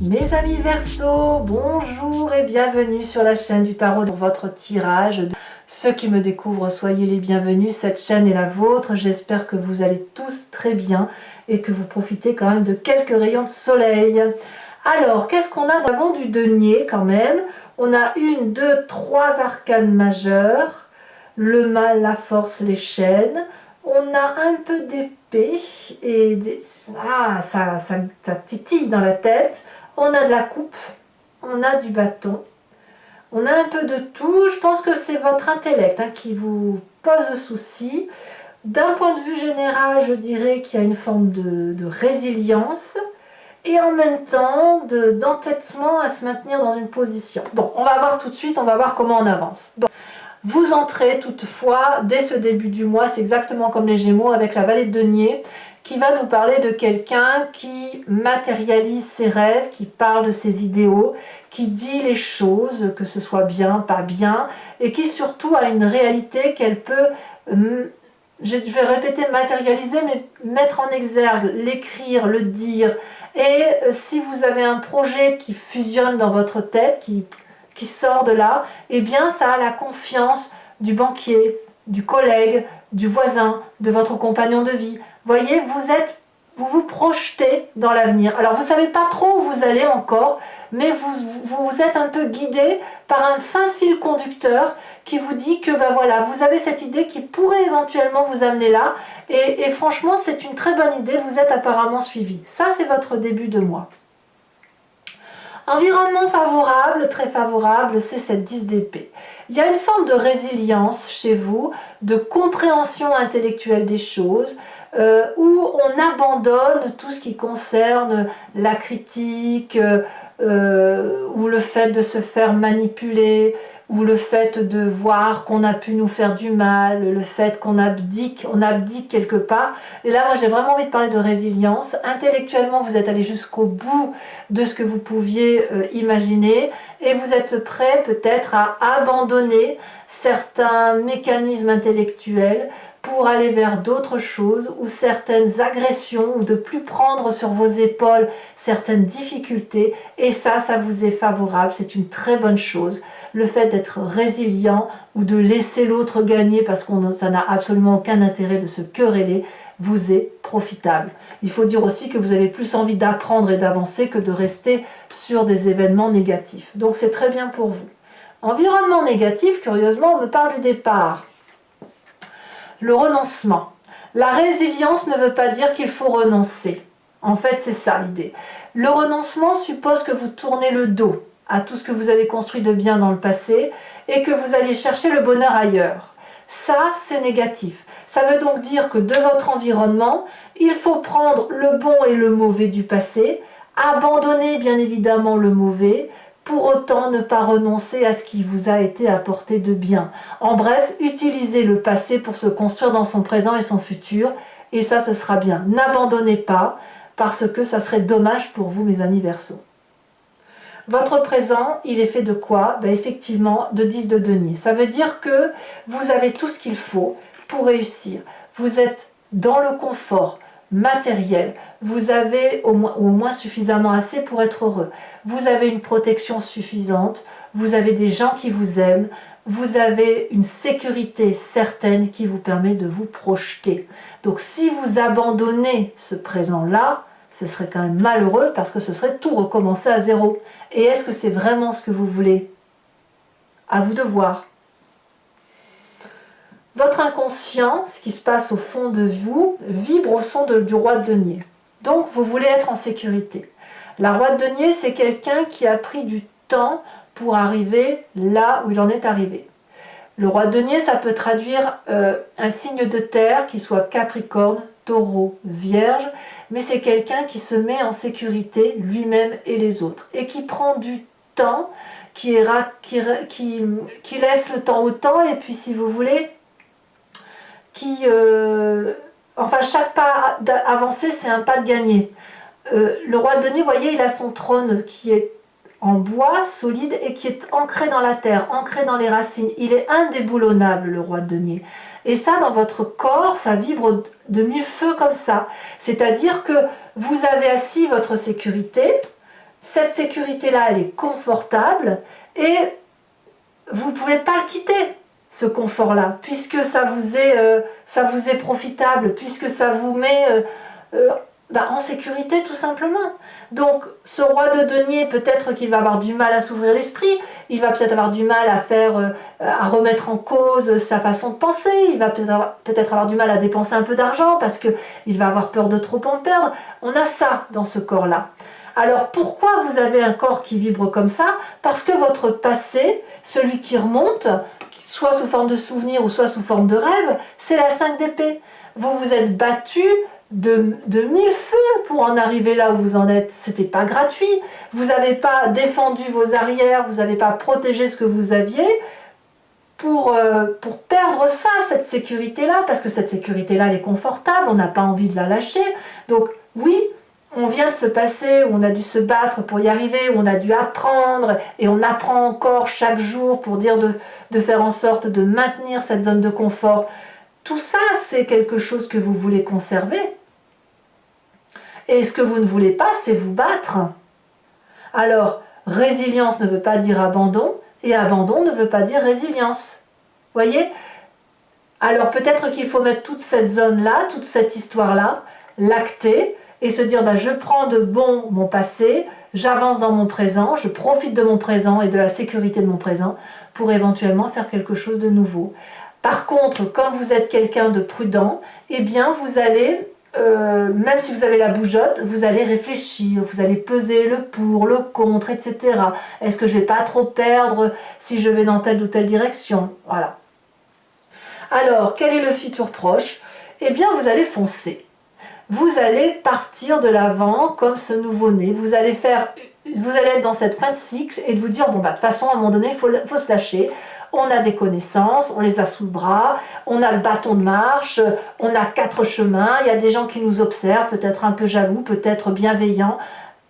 Mes amis Verseau, bonjour et bienvenue sur la chaîne du tarot pour votre tirage. Ceux qui me découvrent, soyez les bienvenus, cette chaîne est la vôtre. J'espère que vous allez tous très bien et que vous profitez quand même de quelques rayons de soleil. Alors, qu'est-ce qu'on a devant du denier quand même? On a 1, 2, 3 arcanes majeures, le mal, la force, les chaînes. On a un peu d'épée et ça titille dans la tête. On a de la coupe, on a du bâton, on a un peu de tout. Je pense que c'est votre intellect qui vous pose souci. D'un point de vue général, je dirais qu'il y a une forme de résilience et en même temps d'entêtement à se maintenir dans une position. Bon, on va voir tout de suite, on va voir comment on avance. Bon. Vous entrez toutefois, dès ce début du mois, c'est exactement comme les Gémeaux avec la vallée de denier, qui va nous parler de quelqu'un qui matérialise ses rêves, qui parle de ses idéaux, qui dit les choses, que ce soit bien, pas bien, et qui surtout a une réalité qu'elle peut, je vais répéter matérialiser, mais mettre en exergue, l'écrire, le dire. Et si vous avez un projet qui fusionne dans votre tête, qui sort de là, eh bien ça a la confiance du banquier, du collègue, du voisin, de votre compagnon de vie. Voyez, vous vous projetez dans l'avenir. Alors vous ne savez pas trop où vous allez encore, mais vous êtes un peu guidé par un fin fil conducteur qui vous dit que ben voilà, vous avez cette idée qui pourrait éventuellement vous amener là, et franchement c'est une très bonne idée, vous êtes apparemment suivi. Ça c'est votre début de mois. Environnement favorable, très favorable, c'est cette 10 d'épée. Il y a une forme de résilience chez vous, de compréhension intellectuelle des choses, où on abandonne tout ce qui concerne la critique, ou le fait de se faire manipuler, ou le fait de voir qu'on a pu nous faire du mal, le fait qu'on abdique quelque part. Et là, moi, j'ai vraiment envie de parler de résilience. Intellectuellement, vous êtes allé jusqu'au bout de ce que vous pouviez imaginer, et vous êtes prêt peut-être à abandonner certains mécanismes intellectuels pour aller vers d'autres choses, ou certaines agressions, ou de plus prendre sur vos épaules certaines difficultés, et ça vous est favorable, c'est une très bonne chose. Le fait d'être résilient, ou de laisser l'autre gagner, parce que ça n'a absolument aucun intérêt de se quereller, vous est profitable. Il faut dire aussi que vous avez plus envie d'apprendre et d'avancer que de rester sur des événements négatifs. Donc c'est très bien pour vous. Environnement négatif, curieusement, on me parle du départ. Le renoncement. La résilience ne veut pas dire qu'il faut renoncer. En fait, c'est ça l'idée. Le renoncement suppose que vous tournez le dos à tout ce que vous avez construit de bien dans le passé et que vous alliez chercher le bonheur ailleurs. Ça, c'est négatif. Ça veut donc dire que de votre environnement, il faut prendre le bon et le mauvais du passé, abandonner bien évidemment le mauvais, pour autant ne pas renoncer à ce qui vous a été apporté de bien. En bref, utilisez le passé pour se construire dans son présent et son futur, et ça, ce sera bien. N'abandonnez pas, parce que ça serait dommage pour vous, mes amis Verseau. Votre présent, il est fait de quoi? Ben effectivement, de 10 de denier. Ça veut dire que vous avez tout ce qu'il faut pour réussir. Vous êtes dans le confort matériel, vous avez au moins suffisamment assez pour être heureux, vous avez une protection suffisante, vous avez des gens qui vous aiment, vous avez une sécurité certaine qui vous permet de vous projeter. Donc si vous abandonnez ce présent-là, ce serait quand même malheureux, parce que ce serait tout recommencer à zéro. Et est-ce que c'est vraiment ce que vous voulez? À vous de voir. Votre inconscient, ce qui se passe au fond de vous, vibre au son du roi de denier. Donc vous voulez être en sécurité. La roi de denier, c'est quelqu'un qui a pris du temps pour arriver là où il en est arrivé. Le roi de denier, ça peut traduire un signe de terre, qui soit Capricorne, Taureau, Vierge, mais c'est quelqu'un qui se met en sécurité lui-même et les autres, et qui prend du temps, qui laisse le temps au temps, et puis si vous voulez, enfin chaque pas avancé, c'est un pas de gagné. Le roi de denier, vous voyez, il a son trône qui est en bois solide et qui est ancré dans la terre, ancré dans les racines. Il est indéboulonnable, le roi de denier. Et ça, dans votre corps, ça vibre de mille feux comme ça. C'est-à-dire que vous avez assis votre sécurité, cette sécurité-là, elle est confortable et vous ne pouvez pas le quitter, ce confort-là, puisque ça vous est profitable, puisque ça vous met en sécurité tout simplement. Donc ce roi de denier, peut-être qu'il va avoir du mal à s'ouvrir l'esprit, il va peut-être avoir du mal à remettre en cause sa façon de penser, il va peut-être avoir du mal à dépenser un peu d'argent parce qu'il va avoir peur de trop en perdre. On a ça dans ce corps-là. Alors pourquoi vous avez un corps qui vibre comme ça? Parce que votre passé, celui qui remonte, soit sous forme de souvenir ou soit sous forme de rêve, c'est la 5 d'épée. Vous vous êtes battu de mille feux pour en arriver là où vous en êtes. C'était pas gratuit. Vous n'avez pas défendu vos arrières, vous n'avez pas protégé ce que vous aviez pour perdre ça, cette sécurité-là, parce que cette sécurité-là, elle est confortable, on n'a pas envie de la lâcher. Donc oui, on vient de se passer, où on a dû se battre pour y arriver, où on a dû apprendre, et on apprend encore chaque jour pour dire de faire en sorte de maintenir cette zone de confort. Tout ça, c'est quelque chose que vous voulez conserver. Et ce que vous ne voulez pas, c'est vous battre. Alors, résilience ne veut pas dire abandon, et abandon ne veut pas dire résilience. Voyez? Alors peut-être qu'il faut mettre toute cette zone-là, toute cette histoire-là, l'acter, et se dire, je prends de bon mon passé, j'avance dans mon présent, je profite de mon présent et de la sécurité de mon présent pour éventuellement faire quelque chose de nouveau. Par contre, comme vous êtes quelqu'un de prudent, eh bien vous allez, même si vous avez la bougeotte, vous allez réfléchir, vous allez peser le pour, le contre, etc. Est-ce que je ne vais pas trop perdre si je vais dans telle ou telle direction? Voilà. Alors, quel est le futur proche? Eh bien, vous allez foncer. Vous allez partir de l'avant comme ce nouveau-né. Vous allez être dans cette fin de cycle et de vous dire, de toute façon, à un moment donné, il faut se lâcher. On a des connaissances, on les a sous le bras, on a le bâton de marche, on a 4 chemins, il y a des gens qui nous observent, peut-être un peu jaloux, peut-être bienveillants,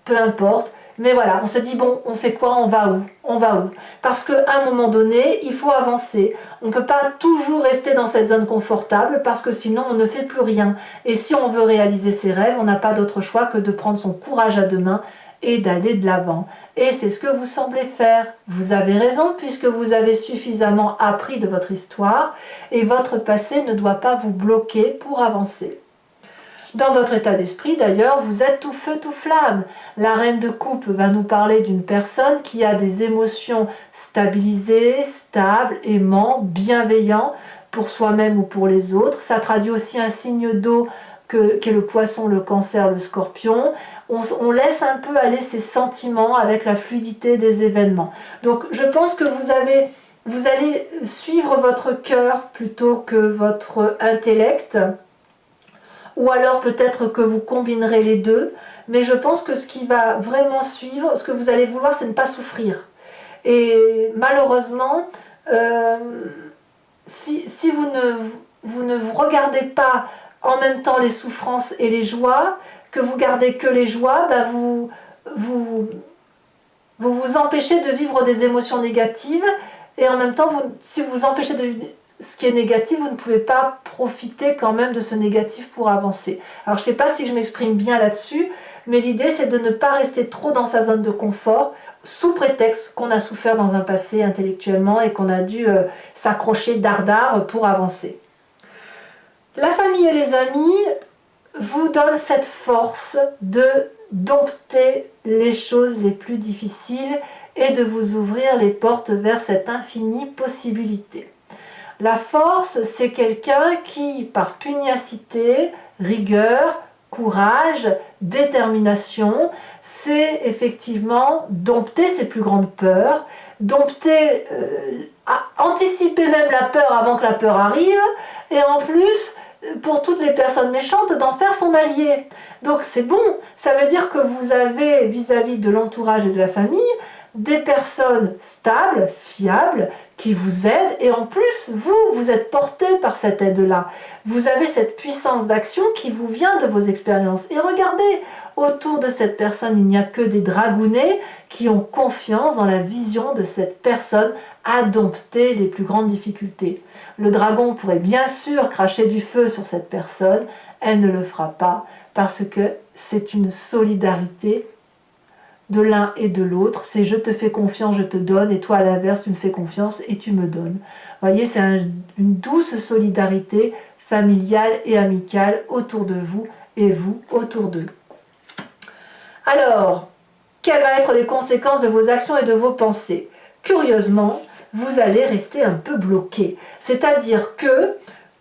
peu importe. Mais voilà, on se dit, bon, on fait quoi? On va où? On va où? Parce qu'à un moment donné, il faut avancer. On ne peut pas toujours rester dans cette zone confortable parce que sinon, on ne fait plus rien. Et si on veut réaliser ses rêves, on n'a pas d'autre choix que de prendre son courage à deux mains et d'aller de l'avant. Et c'est ce que vous semblez faire. Vous avez raison puisque vous avez suffisamment appris de votre histoire et votre passé ne doit pas vous bloquer pour avancer. Dans votre état d'esprit, d'ailleurs, vous êtes tout feu, tout flamme. La reine de coupe va nous parler d'une personne qui a des émotions stabilisées, stables, aimants, bienveillants pour soi-même ou pour les autres. Ça traduit aussi un signe d'eau qu'est le poisson, le cancer, le scorpion. On laisse un peu aller ses sentiments avec la fluidité des événements. Donc je pense que vous allez suivre votre cœur plutôt que votre intellect. Ou alors peut-être que vous combinerez les deux, mais je pense que ce qui va vraiment suivre, ce que vous allez vouloir, c'est ne pas souffrir. Et malheureusement, si vous ne vous regardez pas en même temps les souffrances et les joies, que vous gardez que les joies, vous vous empêchez de vivre des émotions négatives, et en même temps, si vous vous empêchez de vivre ce qui est négatif, vous ne pouvez pas profiter quand même de ce négatif pour avancer. Alors je ne sais pas si je m'exprime bien là-dessus, mais l'idée c'est de ne pas rester trop dans sa zone de confort, sous prétexte qu'on a souffert dans un passé intellectuellement et qu'on a dû s'accrocher dardard pour avancer. La famille et les amis vous donnent cette force de dompter les choses les plus difficiles et de vous ouvrir les portes vers cette infinie possibilité. La force, c'est quelqu'un qui, par pugnacité, rigueur, courage, détermination, sait effectivement dompter ses plus grandes peurs, dompter, anticiper même la peur avant que la peur arrive, et en plus, pour toutes les personnes méchantes, d'en faire son allié. Donc c'est bon, ça veut dire que vous avez vis-à-vis de l'entourage et de la famille, des personnes stables, fiables, qui vous aident, et en plus, vous êtes porté par cette aide-là. Vous avez cette puissance d'action qui vous vient de vos expériences. Et regardez, autour de cette personne, il n'y a que des dragounets qui ont confiance dans la vision de cette personne à dompter les plus grandes difficultés. Le dragon pourrait bien sûr cracher du feu sur cette personne, elle ne le fera pas, parce que c'est une solidarité de l'un et de l'autre. C'est je te fais confiance, je te donne, et toi à l'inverse, tu me fais confiance et tu me donnes. Vous voyez, c'est une douce solidarité familiale et amicale autour de vous et vous autour d'eux. Alors, quelles vont être les conséquences de vos actions et de vos pensées? Curieusement, vous allez rester un peu bloqué. C'est-à-dire que,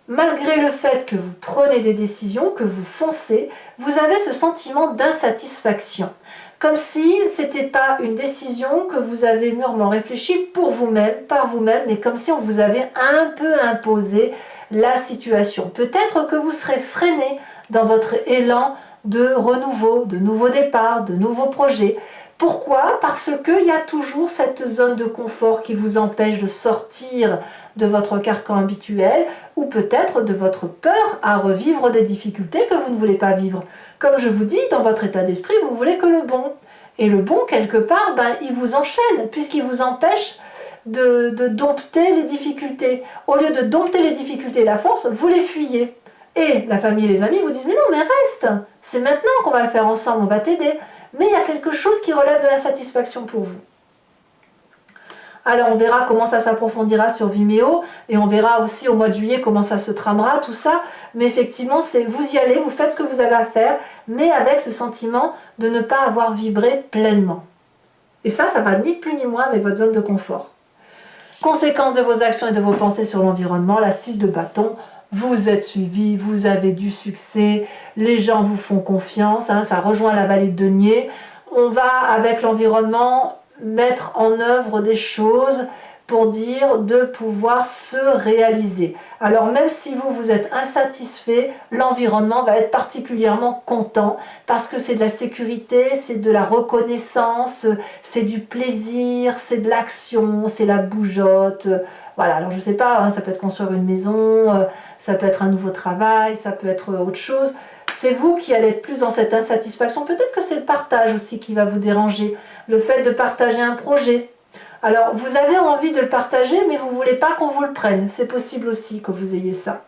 malgré le fait que vous prenez des décisions, que vous foncez, vous avez ce sentiment d'insatisfaction. Comme si ce n'était pas une décision que vous avez mûrement réfléchie pour vous-même, par vous-même, mais comme si on vous avait un peu imposé la situation. Peut-être que vous serez freiné dans votre élan de renouveau, de nouveaux départs, de nouveaux projets. Pourquoi? Parce qu'il y a toujours cette zone de confort qui vous empêche de sortir de votre carcan habituel ou peut-être de votre peur à revivre des difficultés que vous ne voulez pas vivre. Comme je vous dis, dans votre état d'esprit, vous voulez que le bon. Et le bon, quelque part, il vous enchaîne puisqu'il vous empêche de dompter les difficultés. Au lieu de dompter les difficultés et la force, vous les fuyez. Et la famille et les amis vous disent « Mais non, mais reste, c'est maintenant qu'on va le faire ensemble, on va t'aider. » Mais il y a quelque chose qui relève de la satisfaction pour vous. Alors on verra comment ça s'approfondira sur Vimeo et on verra aussi au mois de juillet comment ça se tramera, tout ça. Mais effectivement, c'est vous y allez, vous faites ce que vous avez à faire, mais avec ce sentiment de ne pas avoir vibré pleinement. Et ça va ni plus ni moins avec votre zone de confort. Conséquence de vos actions et de vos pensées sur l'environnement, la 6 de bâton. Vous êtes suivi, vous avez du succès, les gens vous font confiance, ça rejoint la vallée de denier. On va, avec l'environnement, mettre en œuvre des choses pour dire de pouvoir se réaliser. Alors même si vous êtes insatisfait, l'environnement va être particulièrement content parce que c'est de la sécurité, c'est de la reconnaissance, c'est du plaisir, c'est de l'action, c'est la bougeotte. Voilà, alors je ne sais pas, ça peut être construire une maison, ça peut être un nouveau travail, ça peut être autre chose. C'est vous qui allez être plus dans cette insatisfaction. Peut-être que c'est le partage aussi qui va vous déranger, le fait de partager un projet. Alors, vous avez envie de le partager, mais vous ne voulez pas qu'on vous le prenne. C'est possible aussi que vous ayez ça.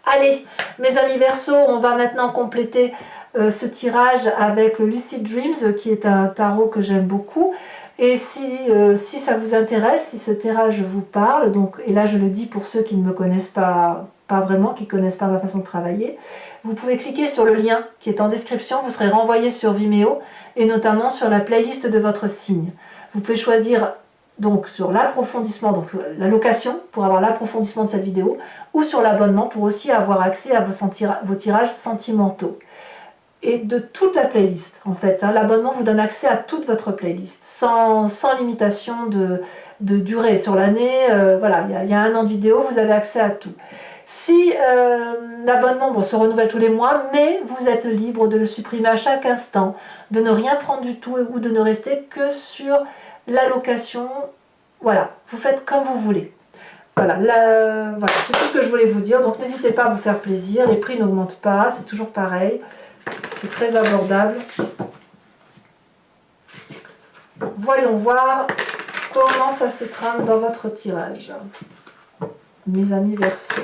Allez, mes amis Verseau, on va maintenant compléter ce tirage avec le Lucid Dreams, qui est un tarot que j'aime beaucoup. Et si ça vous intéresse, si ce tirage vous parle, donc, et là je le dis pour ceux qui ne me connaissent pas vraiment, qui ne connaissent pas ma façon de travailler, vous pouvez cliquer sur le lien qui est en description, vous serez renvoyé sur Vimeo et notamment sur la playlist de votre signe. Vous pouvez choisir donc sur l'approfondissement, donc la location pour avoir l'approfondissement de cette vidéo, ou sur l'abonnement pour aussi avoir accès à vos tirages sentimentaux. Et de toute la playlist en fait. L'abonnement vous donne accès à toute votre playlist, sans limitation de durée sur l'année. Voilà, il y a 1 an de vidéo, vous avez accès à tout. Si l'abonnement se renouvelle tous les mois, mais vous êtes libre de le supprimer à chaque instant, de ne rien prendre du tout ou de ne rester que sur la location. Voilà, vous faites comme vous voulez. Voilà, voilà c'est tout ce que je voulais vous dire. Donc n'hésitez pas à vous faire plaisir, les prix n'augmentent pas, c'est toujours pareil. C'est très abordable. Voyons voir comment ça se trame dans votre tirage, mes amis Verseau.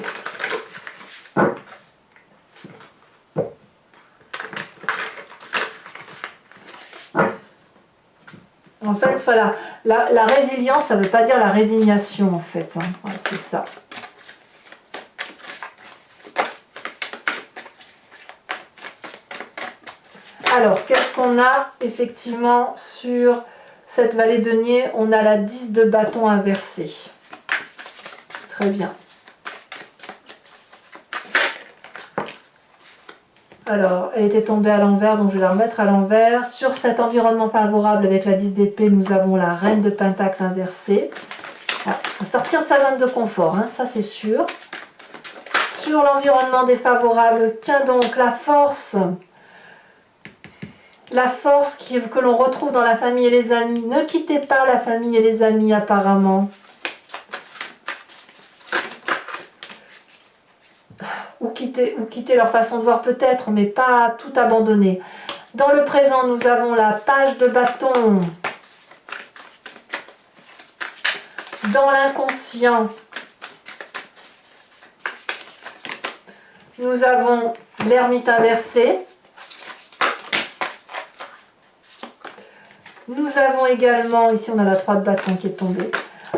En fait, voilà, la résilience, ça ne veut pas dire la résignation, en fait. Voilà, c'est ça. Alors, qu'est-ce qu'on a effectivement sur cette vallée de denier? On a la 10 de bâton inversée. Très bien. Alors, elle était tombée à l'envers, donc je vais la remettre à l'envers. Sur cet environnement favorable avec la 10 d'épée, nous avons la reine de pentacle inversée. Il faut sortir de sa zone de confort, ça c'est sûr. Sur l'environnement défavorable, tiens donc la force. La force que l'on retrouve dans la famille et les amis. Ne quittez pas la famille et les amis apparemment. Ou quitter leur façon de voir peut-être, mais pas tout abandonner. Dans le présent, nous avons la page de bâton. Dans l'inconscient, nous avons l'ermite inversé. Nous avons également, ici on a la 3 de bâton qui est tombée.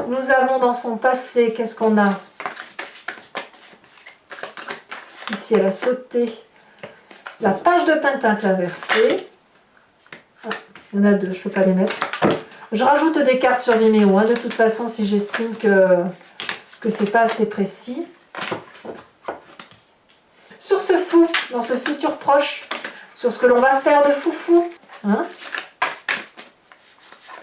Nous avons dans son passé, qu'est-ce qu'on a? Ici elle a sauté. La page de pentacle inversée. Ah, il y en a 2, je ne peux pas les mettre. Je rajoute des cartes sur Vimeo, hein, de toute façon si j'estime que c'est pas assez précis. Sur ce fou, dans ce futur proche, sur ce que l'on va faire de foufou, hein,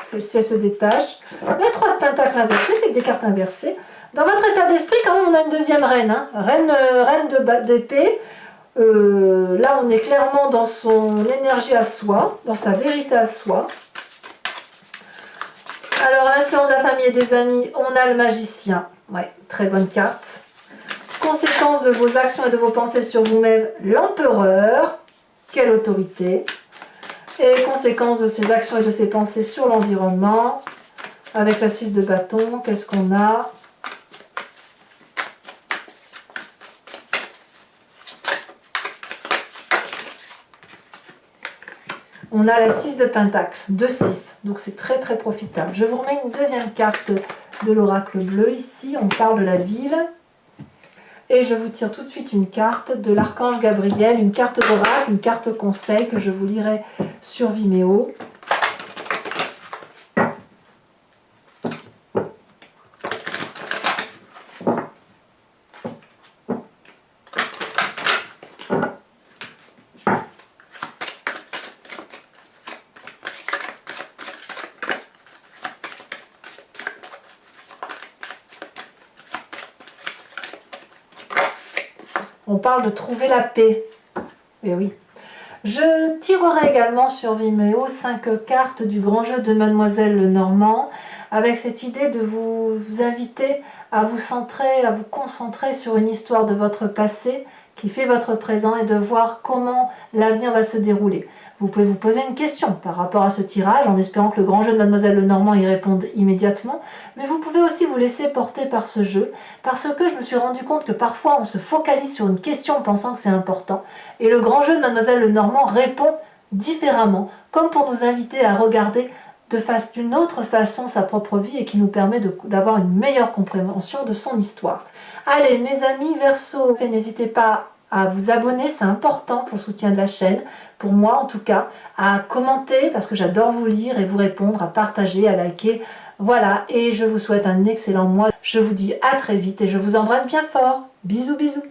celle-ci elle se détache. La 3 de pentacle inversée, c'est que des cartes inversées. Dans votre état d'esprit, quand même, on a une deuxième reine, hein, reine d'épée. Là, on est clairement dans son énergie à soi, dans sa vérité à soi. Alors, l'influence de la famille et des amis, on a le magicien. Ouais, très bonne carte. Conséquences de vos actions et de vos pensées sur vous-même, l'empereur. Quelle autorité. Et conséquences de ces actions et de ces pensées sur l'environnement. Avec la 6 de bâton, qu'est-ce qu'on a? On a la 6 de pentacle, 2-6, donc c'est très très profitable. Je vous remets une deuxième carte de l'oracle bleu ici, on parle de la ville. Et je vous tire tout de suite une carte de l'archange Gabriel, une carte d'oracle, une carte conseil que je vous lirai sur Vimeo. On parle de trouver la paix. Et oui. Je tirerai également sur Vimeo 5 cartes du grand jeu de Mademoiselle Lenormand, avec cette idée de vous inviter à vous centrer, à vous concentrer sur une histoire de votre passé qui fait votre présent et de voir comment l'avenir va se dérouler. Vous pouvez vous poser une question par rapport à ce tirage en espérant que le grand jeu de Mademoiselle Lenormand y réponde immédiatement, mais vous pouvez aussi vous laisser porter par ce jeu parce que je me suis rendu compte que parfois on se focalise sur une question en pensant que c'est important et le grand jeu de Mademoiselle Lenormand répond différemment, comme pour nous inviter à regarder d'une autre façon sa propre vie et qui nous permet d'avoir une meilleure compréhension de son histoire. Allez mes amis Verseau, n'hésitez pas à vous abonner, c'est important pour le soutien de la chaîne, pour moi en tout cas, à commenter parce que j'adore vous lire et vous répondre, à partager, à liker. Voilà, et je vous souhaite un excellent mois. Je vous dis à très vite et je vous embrasse bien fort. Bisous bisous.